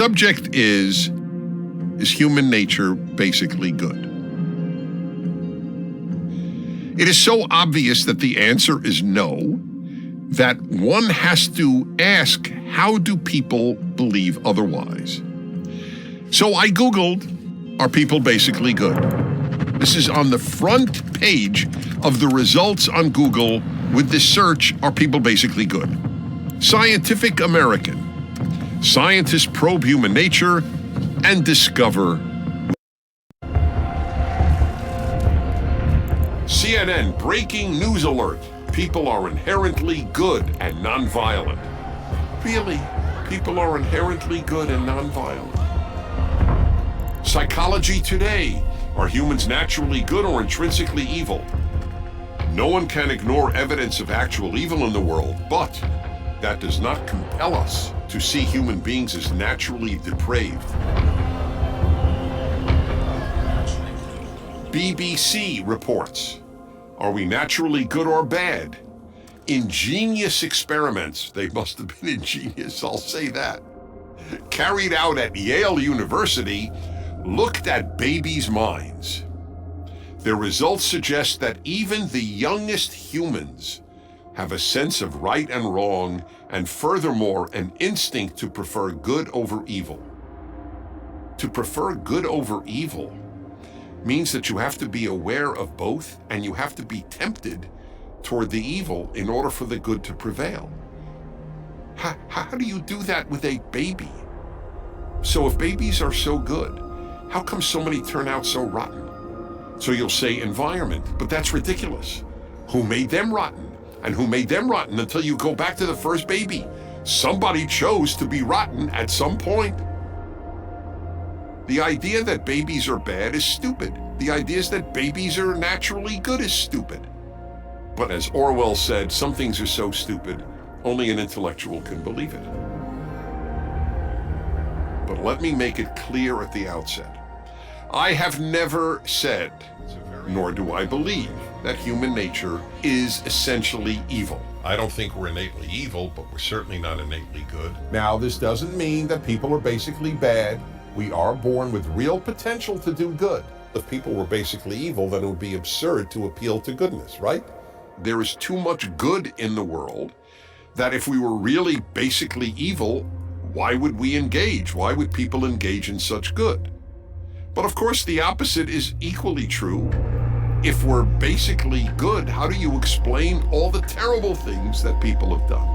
Subject is human nature basically good? It is so obvious that the answer is no, that one has to ask, how do people believe otherwise? So I Googled, are people basically good? This is on the front page of the results on Google with the search, are people basically good? Scientific American. Scientists probe human nature and discover. CNN breaking news alert. People are inherently good and nonviolent. Really? People are inherently good and nonviolent? Psychology Today. Are humans naturally good or intrinsically evil? No one can ignore evidence of actual evil in the world, but that does not compel us to see human beings as naturally depraved. BBC reports, are we naturally good or bad? Ingenious experiments, they must have been ingenious, I'll say that, carried out at Yale University, looked at babies' minds. Their results suggest that even the youngest humans have a sense of right and wrong, and furthermore, an instinct to prefer good over evil. To prefer good over evil means that you have to be aware of both, and you have to be tempted toward the evil in order for the good to prevail. How do you do that with a baby? So if babies are so good, how come so many turn out so rotten? So you'll say environment, but that's ridiculous. Who made them rotten? And who made them rotten until you go back to the first baby? Somebody chose to be rotten at some point. The idea that babies are bad is stupid. The idea that babies are naturally good is stupid. But as Orwell said, some things are so stupid, only an intellectual can believe it. But let me make it clear at the outset. I have never said, nor do I believe, that human nature is essentially evil. I don't think we're innately evil, but we're certainly not innately good. Now, this doesn't mean that people are basically bad. We are born with real potential to do good. If people were basically evil, then it would be absurd to appeal to goodness, right? There is too much good in the world that if we were really basically evil, why would we engage? Why would people engage in such good? But of course, the opposite is equally true. If we're basically good, how do you explain all the terrible things that people have done?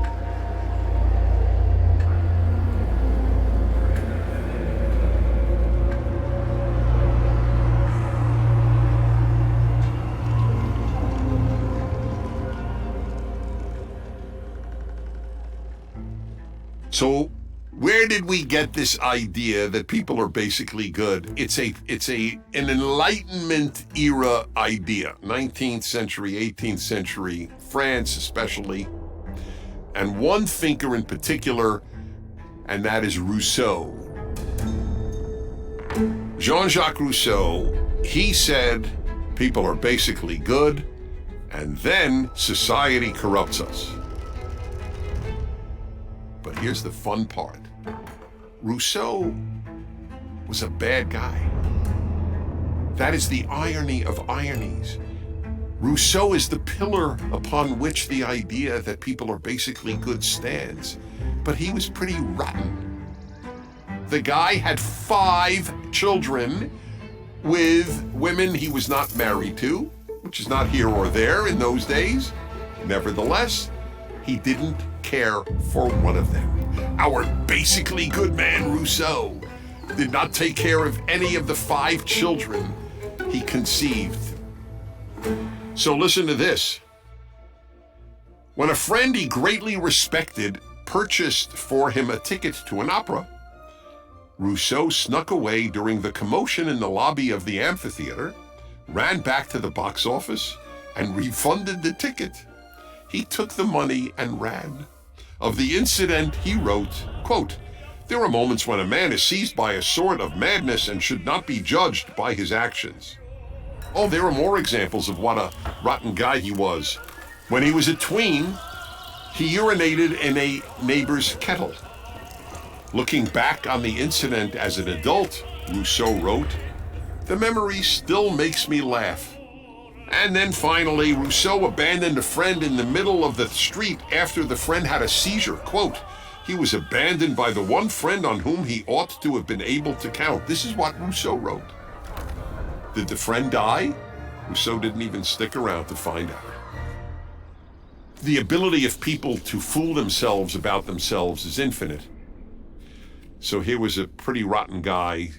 So, where did we get this idea that people are basically good? It's an Enlightenment era idea. 19th century, 18th century, France especially. And one thinker in particular, and that is Rousseau. Jean-Jacques Rousseau, he said, people are basically good, and then society corrupts us. But here's the fun part. Rousseau was a bad guy. That is the irony of ironies. Rousseau is the pillar upon which the idea that people are basically good stands, but he was pretty rotten. The guy had 5 children with women he was not married to, which is not here or there in those days. Nevertheless, he didn't care for one of them. Our basically good man, Rousseau, did not take care of any of the 5 children he conceived. So listen to this. When a friend he greatly respected purchased for him a ticket to an opera, Rousseau snuck away during the commotion in the lobby of the amphitheater, ran back to the box office, and refunded the ticket. He took the money and ran. Of the incident, he wrote, quote, "There are moments when a man is seized by a sort of madness and should not be judged by his actions." Oh, there are more examples of what a rotten guy he was. When he was a tween, he urinated in a neighbor's kettle. Looking back on the incident as an adult, Rousseau wrote, the memory still makes me laugh. And then finally, Rousseau abandoned a friend in the middle of the street after the friend had a seizure. Quote, he was abandoned by the one friend on whom he ought to have been able to count. This is what Rousseau wrote. Did the friend die? Rousseau didn't even stick around to find out. The ability of people to fool themselves about themselves is infinite. So here was a pretty rotten guy,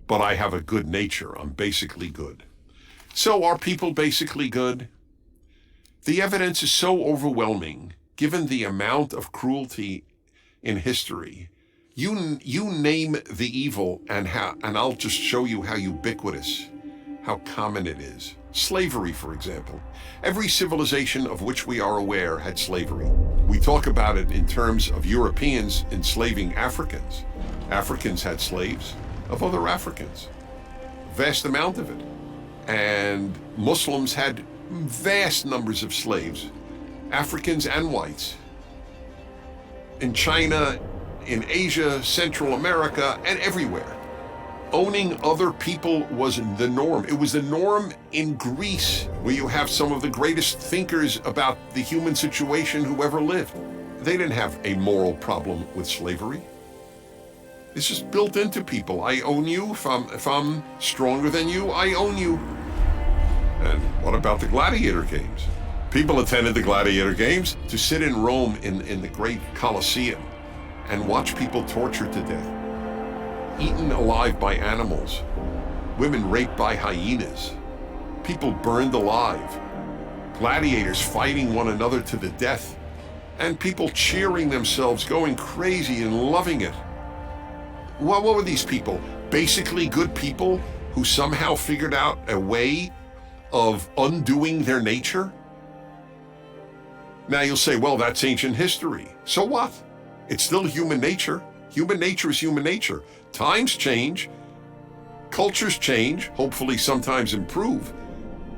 but I have a good nature. I'm basically good. So are people basically good? The evidence is so overwhelming, given the amount of cruelty in history. You name the evil and I'll just show you how ubiquitous, how common it is. Slavery, for example. Every civilization of which we are aware had slavery. We talk about it in terms of Europeans enslaving Africans. Africans had slaves of other Africans. Vast amount of it. And Muslims had vast numbers of slaves, Africans and whites. In China, in Asia, Central America, and everywhere. Owning other people was the norm. It was the norm in Greece, where you have some of the greatest thinkers about the human situation who ever lived. They didn't have a moral problem with slavery. It's just built into people. I own you. If I'm stronger than you, I own you. And what about the gladiator games? People attended the gladiator games to sit in Rome in the great Colosseum and watch people tortured to death, eaten alive by animals, women raped by hyenas, people burned alive, gladiators fighting one another to the death, and people cheering themselves, going crazy and loving it. What were these people? Basically good people who somehow figured out a way of undoing their nature? Now you'll say, well, that's ancient history. So what? It's still human nature. Human nature is human nature. Times change, cultures change, hopefully sometimes improve,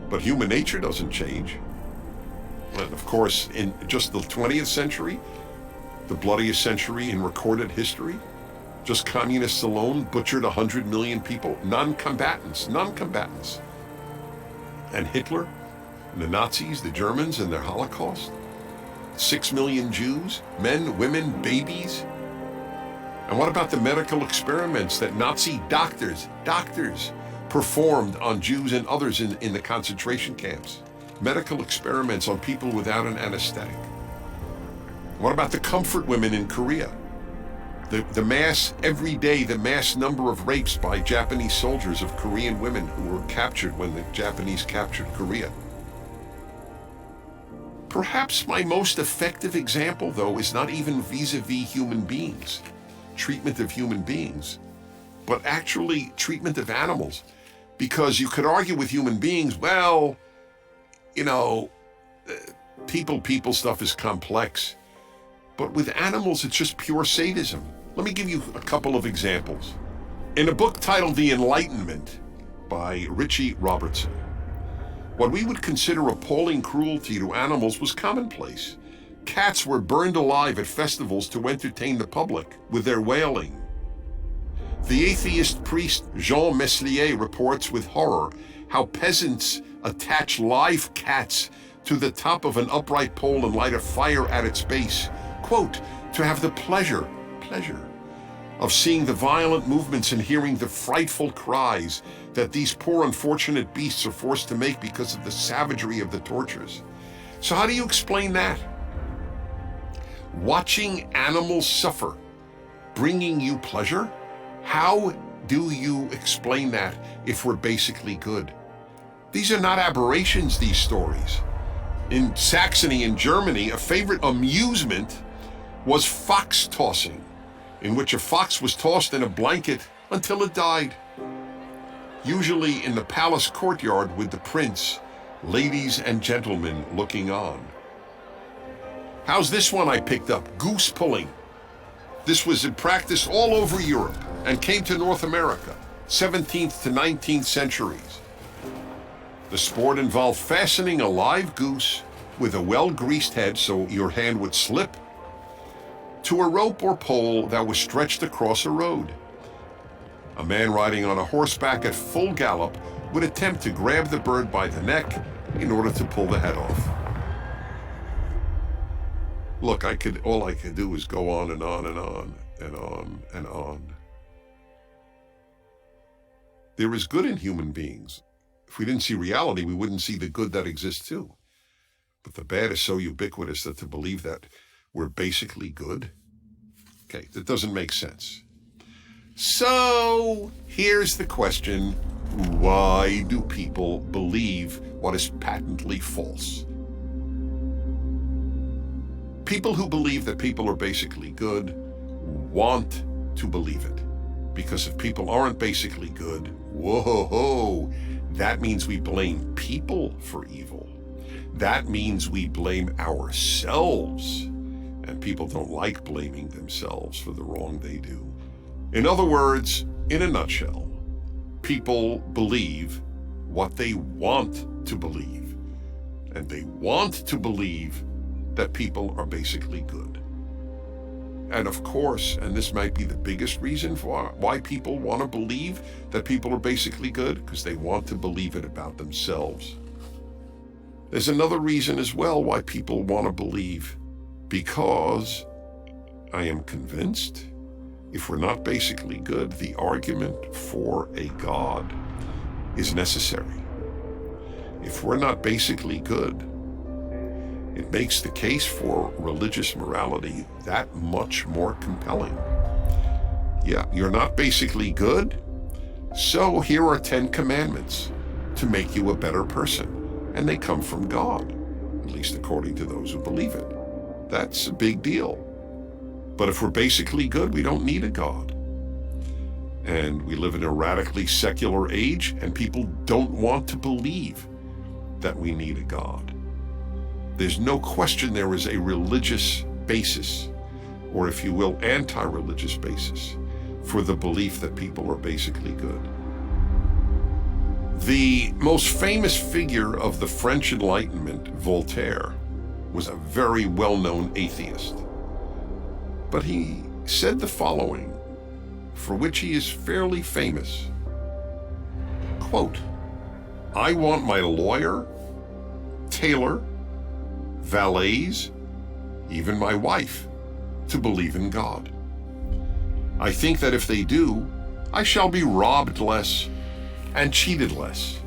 but human nature doesn't change. And of course, in just the 20th century, the bloodiest century in recorded history, just communists alone butchered 100 million people, non-combatants. And Hitler, and the Nazis, the Germans, and their Holocaust. 6 million Jews, men, women, babies. And what about the medical experiments that Nazi doctors performed on Jews and others in the concentration camps? Medical experiments on people without an anesthetic. What about the comfort women in Korea? The mass, every day, the mass number of rapes by Japanese soldiers of Korean women who were captured when the Japanese captured Korea. Perhaps my most effective example, though, is not even vis-a-vis human beings, treatment of human beings, but actually treatment of animals. Because you could argue with human beings, well, you know, people stuff is complex. But with animals, it's just pure sadism. Let me give you a couple of examples. In a book titled The Enlightenment by Richie Robertson, what we would consider appalling cruelty to animals was commonplace. Cats were burned alive at festivals to entertain the public with their wailing. The atheist priest Jean Meslier reports with horror how peasants attach live cats to the top of an upright pole and light a fire at its base, quote, to have the pleasure of seeing the violent movements and hearing the frightful cries that these poor unfortunate beasts are forced to make because of the savagery of the tortures. So how do you explain that? Watching animals suffer, bringing you pleasure? How do you explain that if we're basically good? These are not aberrations, these stories. In Saxony in Germany, a favorite amusement was fox tossing, in which a fox was tossed in a blanket until it died. Usually in the palace courtyard with the prince, ladies and gentlemen looking on. How's this one I picked up? Goose pulling. This was in practice all over Europe and came to North America, 17th to 19th centuries. The sport involved fastening a live goose with a well-greased head so your hand would slip to a rope or pole that was stretched across a road. A man riding on a horseback at full gallop would attempt to grab the bird by the neck in order to pull the head off. Look, all I could do is go on and on and on and on and on. There is good in human beings. If we didn't see reality, we wouldn't see the good that exists too. But the bad is so ubiquitous that to believe that we're basically good, okay, that doesn't make sense. So here's the question: why do people believe what is patently false? People who believe that people are basically good want to believe it. Because if people aren't basically good, whoa, that means we blame people for evil. That means we blame ourselves. And people don't like blaming themselves for the wrong they do. In other words, in a nutshell, people believe what they want to believe. And they want to believe that people are basically good. And of course, and this might be the biggest reason for why people want to believe that people are basically good, because they want to believe it about themselves. There's another reason as well why people want to believe, because I am convinced if we're not basically good, the argument for a God is necessary. If we're not basically good, it makes the case for religious morality that much more compelling. Yeah, you're not basically good, so here are 10 commandments to make you a better person. And they come from God, at least according to those who believe it. That's a big deal. But if we're basically good, we don't need a God. And we live in a radically secular age, and people don't want to believe that we need a God. There's no question there is a religious basis, or if you will, anti-religious basis, for the belief that people are basically good. The most famous figure of the French Enlightenment, Voltaire, was a very well-known atheist. But he said the following, for which he is fairly famous. Quote, "I want my lawyer, tailor, valets, even my wife, to believe in God. I think that if they do, I shall be robbed less and cheated less."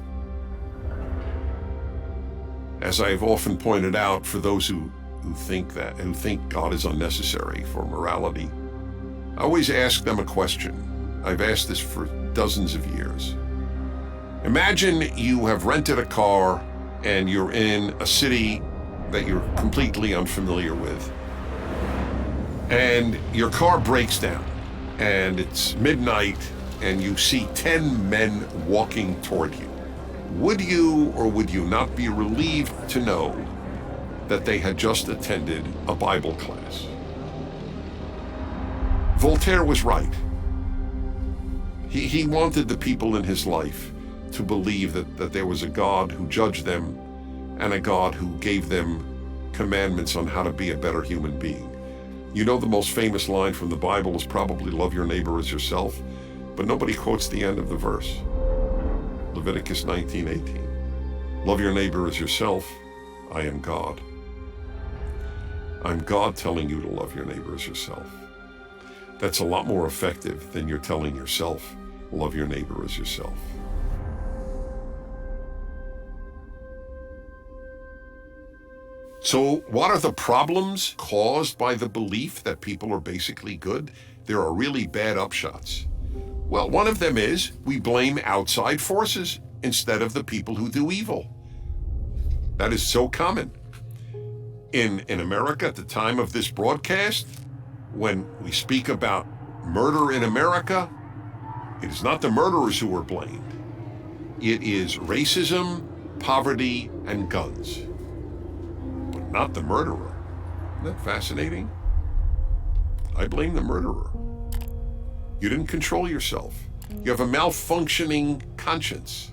As I have often pointed out, for those who think God is unnecessary for morality, I always ask them a question. I've asked this for dozens of years. Imagine you have rented a car and you're in a city that you're completely unfamiliar with, and your car breaks down, and it's midnight, and you see 10 men walking toward you. Would you or would you not be relieved to know that they had just attended a Bible class? Voltaire was right. He wanted the people in his life to believe that there was a God who judged them and a God who gave them commandments on how to be a better human being. You know, the most famous line from the Bible is probably "love your neighbor as yourself," but nobody quotes the end of the verse. Leviticus 19:18. "Love your neighbor as yourself. I am God." I'm God telling you to love your neighbor as yourself. That's a lot more effective than you're telling yourself, love your neighbor as yourself. So what are the problems caused by the belief that people are basically good? There are really bad upshots. Well, one of them is we blame outside forces instead of the people who do evil. That is so common. In America, at the time of this broadcast, when we speak about murder in America, it is not the murderers who are blamed. It is racism, poverty, and guns. But not the murderer. Isn't that fascinating? I blame the murderer. You didn't control yourself. You have a malfunctioning conscience.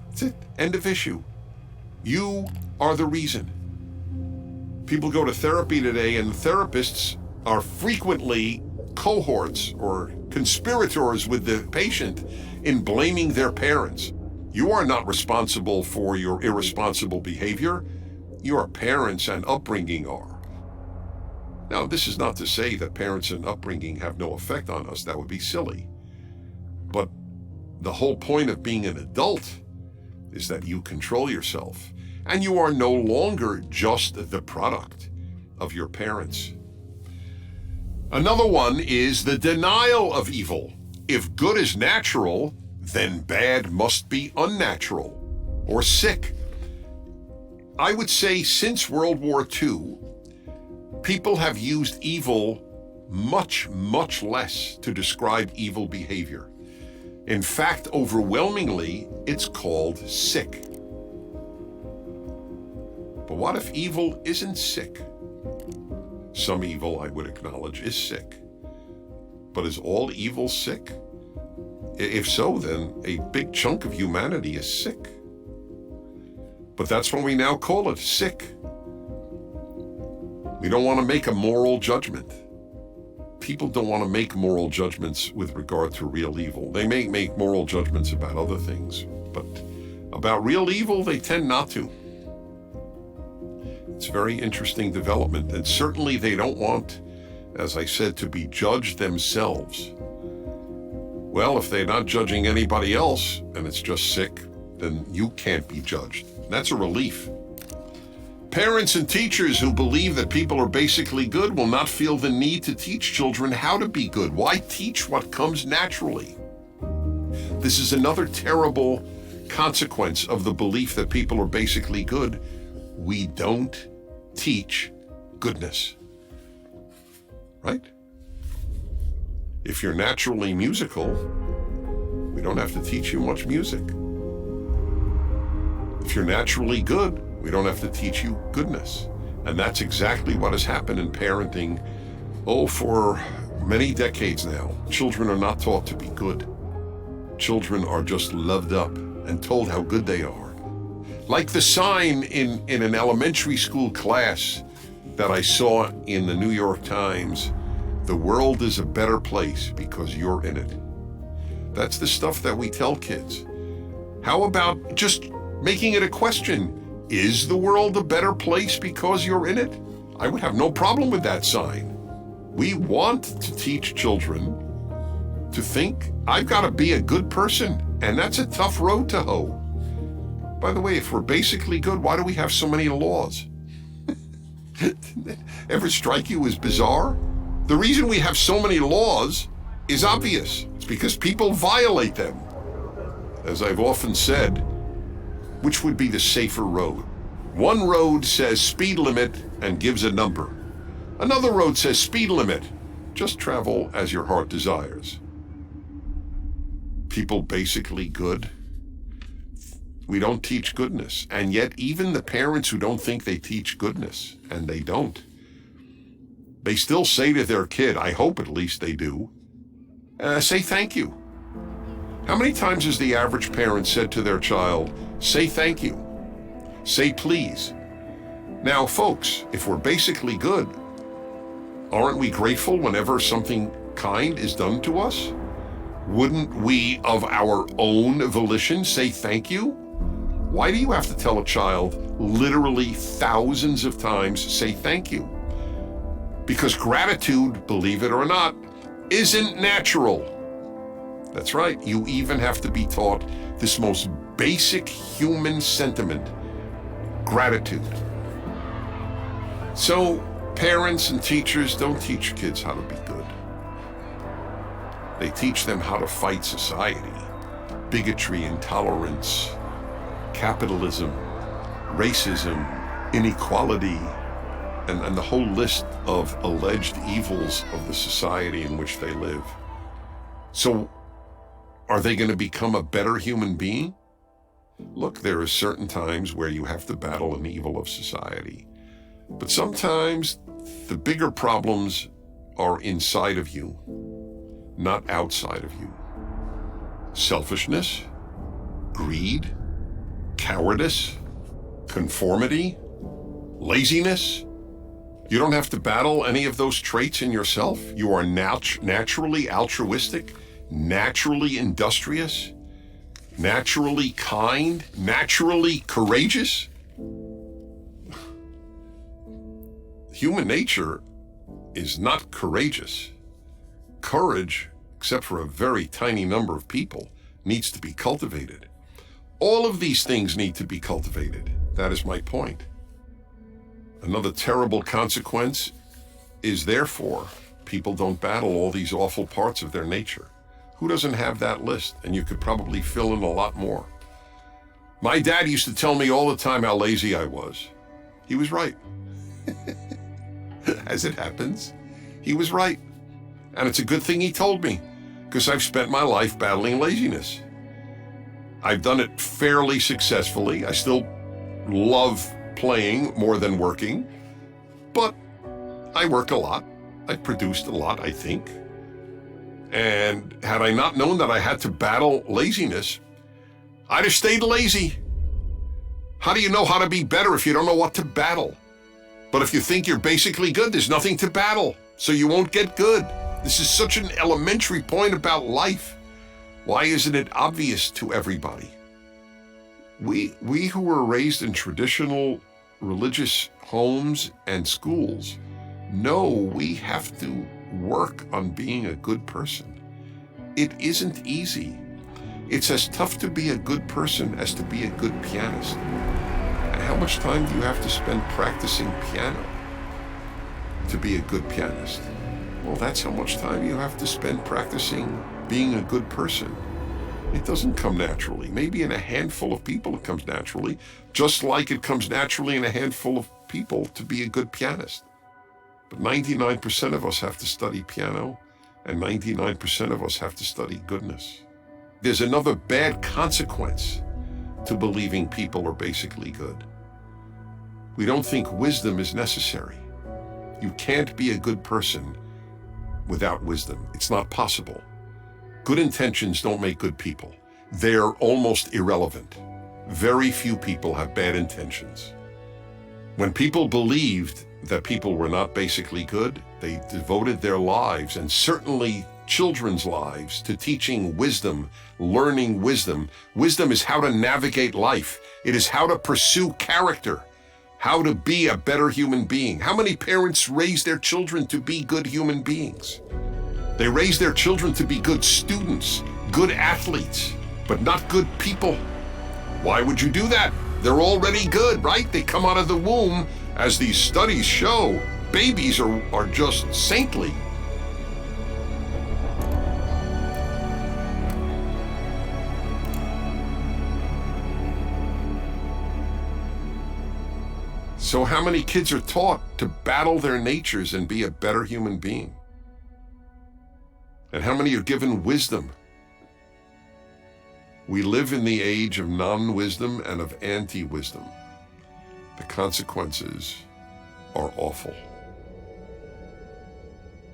That's it. End of issue. You are the reason. People go to therapy today, and the therapists are frequently cohorts or conspirators with the patient in blaming their parents. You are not responsible for your irresponsible behavior. Your parents and upbringing are. Now, this is not to say that parents and upbringing have no effect on us. That would be silly. But the whole point of being an adult is that you control yourself, and you are no longer just the product of your parents. Another one is the denial of evil. If good is natural, then bad must be unnatural or sick. I would say since World War II, people have used evil much, much less to describe evil behavior. In fact, overwhelmingly, it's called sick. But what if evil isn't sick? Some evil, I would acknowledge, is sick. But is all evil sick? If so, then a big chunk of humanity is sick. But that's what we now call it, sick. We don't want to make a moral judgment. People don't want to make moral judgments with regard to real evil. They may make moral judgments about other things, but about real evil, they tend not to. It's a very interesting development, and certainly they don't want, as I said, to be judged themselves. Well, if they're not judging anybody else, and it's just sick, then you can't be judged. That's a relief. Parents and teachers who believe that people are basically good will not feel the need to teach children how to be good. Why teach what comes naturally? This is another terrible consequence of the belief that people are basically good. We don't teach goodness, right? If you're naturally musical, we don't have to teach you much music. If you're naturally good, we don't have to teach you goodness. And that's exactly what has happened in parenting, for many decades now. Children are not taught to be good. Children are just loved up and told how good they are. Like the sign in an elementary school class that I saw in the New York Times, "The world is a better place because you're in it." That's the stuff that we tell kids. How about just making it a question? Is the world a better place because you're in it? I would have no problem with that sign. We want to teach children to think, I've got to be a good person, and that's a tough road to hoe. By the way, if we're basically good, why do we have so many laws? Ever strike you as bizarre? The reason we have so many laws is obvious. It's because people violate them. As I've often said, which would be the safer road? One road says speed limit and gives a number. Another road says speed limit, just travel as your heart desires. People basically good? We don't teach goodness. And yet even the parents who don't think they teach goodness, and they don't, they still say to their kid, I hope at least they do, say thank you. How many times has the average parent said to their child, say thank you, say please? Now, folks, if we're basically good, aren't we grateful whenever something kind is done to us? Wouldn't we, of our own volition, say thank you? Why do you have to tell a child literally thousands of times, say thank you? Because gratitude, believe it or not, isn't natural. That's right, you even have to be taught this most basic human sentiment, gratitude. So, parents and teachers don't teach kids how to be good. They teach them how to fight society, bigotry, intolerance, capitalism, racism, inequality, and the whole list of alleged evils of the society in which they live. So, are they going to become a better human being? Look, there are certain times where you have to battle an evil of society. But sometimes the bigger problems are inside of you, not outside of you. Selfishness, greed, cowardice, conformity, laziness, You don't have to battle any of those traits in yourself. You are naturally altruistic, naturally industrious, naturally kind, naturally courageous. Human nature is not courageous. Courage, except for a very tiny number of people, needs to be cultivated. All of these things need to be cultivated. That is my point. Another terrible consequence is, therefore, people don't battle all these awful parts of their nature. Who doesn't have that list? And you could probably fill in a lot more. My dad used to tell me all the time how lazy I was. He was right. As it happens, he was right. And it's a good thing he told me, because I've spent my life battling laziness. I've done it fairly successfully. I still love playing more than working, but I work a lot. I've produced a lot, I think. And had I not known that I had to battle laziness, I'd have stayed lazy. How do you know how to be better if you don't know what to battle? But if you think you're basically good, there's nothing to battle, so you won't get good. This is such an elementary point about life. Why isn't it obvious to everybody? We who were raised in traditional religious homes and schools know we have to work on being a good person. It isn't easy. It's as tough to be a good person as to be a good pianist. And how much time do you have to spend practicing piano to be a good pianist? Well, that's how much time you have to spend practicing being a good person. It doesn't come naturally. Maybe in a handful of people it comes naturally, just like it comes naturally in a handful of people to be a good pianist. But 99% of us have to study piano, and 99% of us have to study goodness. There's another bad consequence to believing people are basically good. We don't think wisdom is necessary. You can't be a good person without wisdom. It's not possible. Good intentions don't make good people. They're almost irrelevant. Very few people have bad intentions. When people believed that people were not basically good, they devoted their lives, and certainly children's lives, to teaching wisdom, learning wisdom. Wisdom is how to navigate life. It is how to pursue character, how to be a better human being. How many parents raise their children to be good human beings? They raise their children to be good students, good athletes, but not good people. Why would you do that? They're already good, right? They come out of the womb, as these studies show, babies are just saintly. So how many kids are taught to battle their natures and be a better human being? And how many are given wisdom? We live in the age of non-wisdom and of anti-wisdom. The consequences are awful.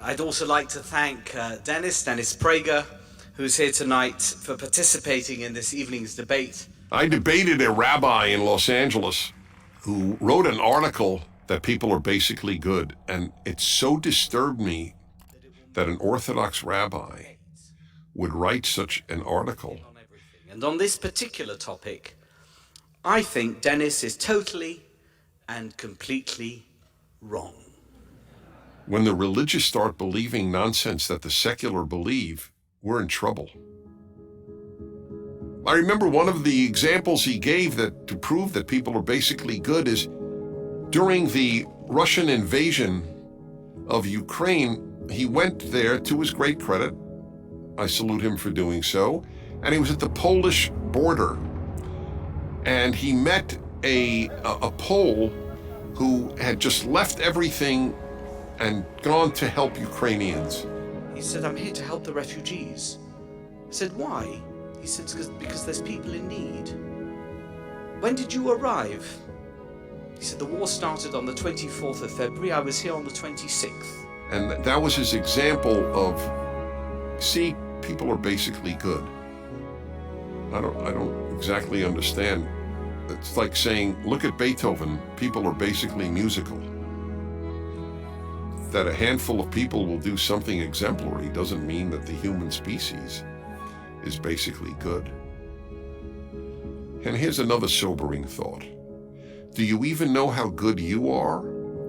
I'd also like to thank Dennis Prager, who's here tonight, for participating in this evening's debate. I debated a rabbi in Los Angeles who wrote an article that people are basically good, and it so disturbed me that an Orthodox rabbi would write such an article. And on this particular topic, I think Dennis is totally and completely wrong. When the religious start believing nonsense that the secular believe, we're in trouble. I remember one of the examples he gave that to prove that people are basically good is during the Russian invasion of Ukraine. He went there, to his great credit. I salute him for doing so. And he was at the Polish border. And he met a Pole who had just left everything and gone to help Ukrainians. He said, "I'm here to help the refugees." I said, "Why?" He said, because there's people in need. "When did you arrive?" He said, "The war started on the 24th of February. I was here on the 26th. And that was his example of, see, people are basically good. I don't exactly understand. It's like saying, look at Beethoven, people are basically musical. That a handful of people will do something exemplary doesn't mean that the human species is basically good. And here's another sobering thought. Do you even know how good you are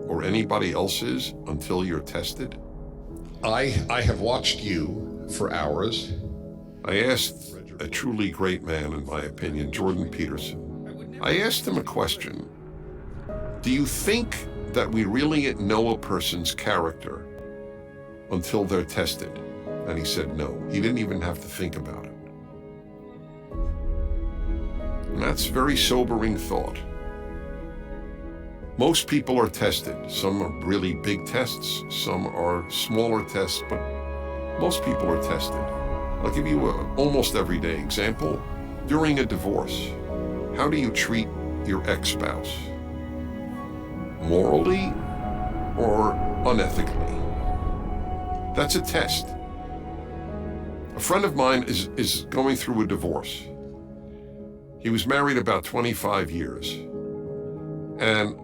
or anybody else is until you're tested? I have watched you for hours. I asked a truly great man, in my opinion, Jordan Peterson. I asked him a question. Do you think that we really know a person's character until they're tested? And he said no. He didn't even have to think about it. And that's a very sobering thought. Most people are tested. Some are really big tests, some are smaller tests, but most people are tested. I'll give you an almost everyday example. During a divorce, how do you treat your ex-spouse? Morally or unethically? That's a test. A friend of mine is going through a divorce. He was married about 25 years. And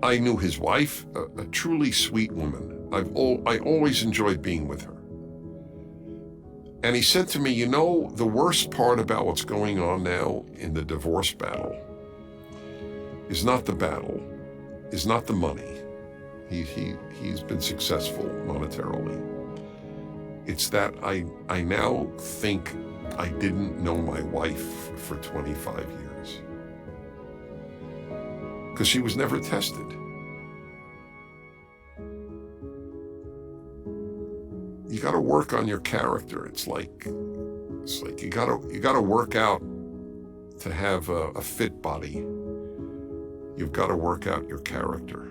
I knew his wife, a truly sweet woman. I always enjoyed being with her. And he said to me, you know, the worst part about what's going on now in the divorce battle is not the battle, is not the money. He's been successful monetarily. It's that I now think I didn't know my wife for 25 years. Because she was never tested. You got to work on your character. It's like you got to work out to have a fit body. You've got to work out your character.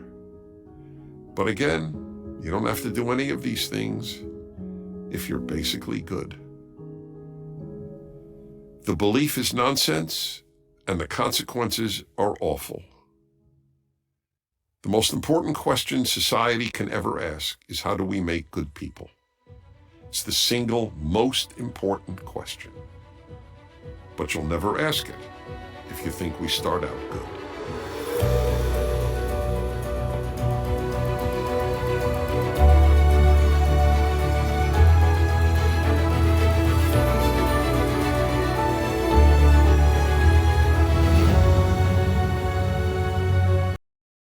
But again, you don't have to do any of these things if you're basically good. The belief is nonsense, and the consequences are awful. The most important question society can ever ask is, how do we make good people? It's the single most important question. But you'll never ask it if you think we start out good.